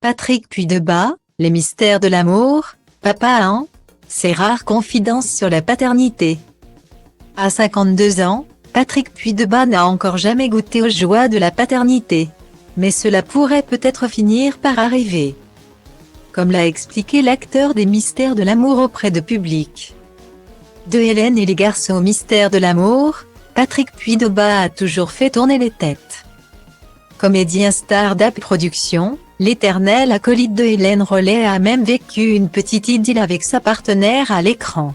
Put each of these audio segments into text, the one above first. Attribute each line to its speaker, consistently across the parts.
Speaker 1: Patrick Puydebas, les mystères de l'amour, papa hein? Ses rares confidences sur la paternité. À 52 ans, Patrick Puydebas n'a encore jamais goûté aux joies de la paternité. Mais cela pourrait peut-être finir par arriver. Comme l'a expliqué l'acteur des mystères de l'amour auprès de public. De Hélène et les garçons aux mystères de l'amour, Patrick Puydebas a toujours fait tourner les têtes. Comédien star d'Ap Productions, l'éternel acolyte de Hélène Rollet a même vécu une petite idylle avec sa partenaire à l'écran.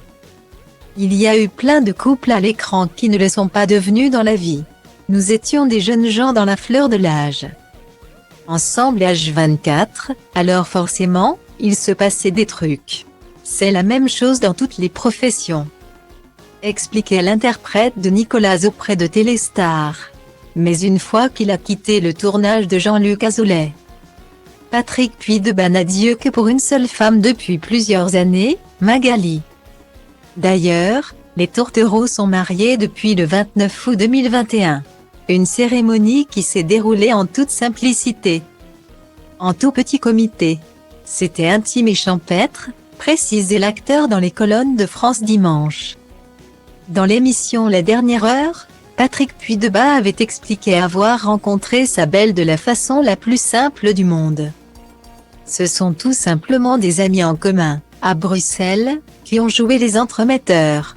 Speaker 1: Il y a eu plein de couples à l'écran qui ne le sont pas devenus dans la vie. Nous étions des jeunes gens dans la fleur de l'âge. Ensemble H24, alors forcément, il se passait des trucs. C'est la même chose dans toutes les professions. Expliquait l'interprète de Nicolas auprès de Téléstar. Mais une fois qu'il a quitté le tournage de Jean-Luc Azoulay, Patrick Puydebas n'a Dieu que pour une seule femme depuis plusieurs années, Magali. D'ailleurs, les tourtereaux sont mariés depuis le 29 août 2021. Une cérémonie qui s'est déroulée en toute simplicité. En tout petit comité. C'était intime et champêtre, précisait l'acteur dans les colonnes de France Dimanche. Dans l'émission La Dernière Heure, Patrick Puydebas avait expliqué avoir rencontré sa belle de la façon la plus simple du monde. Ce sont tout simplement des amis en commun, à Bruxelles, qui ont joué les entremetteurs.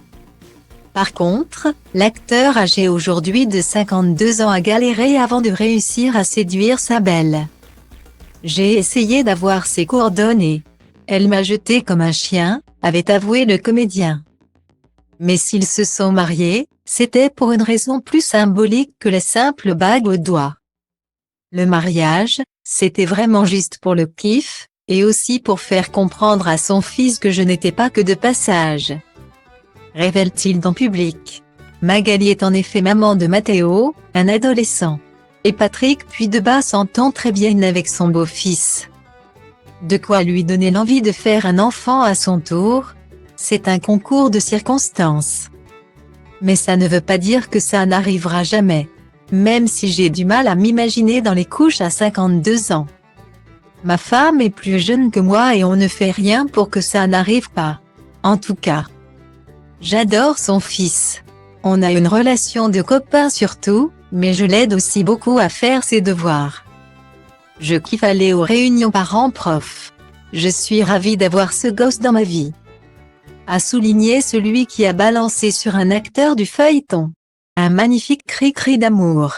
Speaker 1: Par contre, l'acteur âgé aujourd'hui de 52 ans a galéré avant de réussir à séduire sa belle. J'ai essayé d'avoir ses coordonnées. Elle m'a jeté comme un chien, avait avoué le comédien. Mais s'ils se sont mariés, c'était pour une raison plus symbolique que la simple bague au doigt. Le mariage, c'était vraiment juste pour le kiff, et aussi pour faire comprendre à son fils que je n'étais pas que de passage. Révèle-t-il dans public. Magali est en effet maman de Mathéo, un adolescent. Et Patrick Puydebas s'entend très bien avec son beau-fils. De quoi lui donner l'envie de faire un enfant à son tour. C'est un concours de circonstances. Mais ça ne veut pas dire que ça n'arrivera jamais. Même si j'ai du mal à m'imaginer dans les couches à 52 ans. Ma femme est plus jeune que moi et on ne fait rien pour que ça n'arrive pas. En tout cas. J'adore son fils. On a une relation de copains surtout, mais je l'aide aussi beaucoup à faire ses devoirs. Je kiffe aller aux réunions parents-prof. Je suis ravie d'avoir ce gosse dans ma vie. A souligné celui qui a balancé sur un acteur du feuilleton. Un magnifique cri-cri d'amour.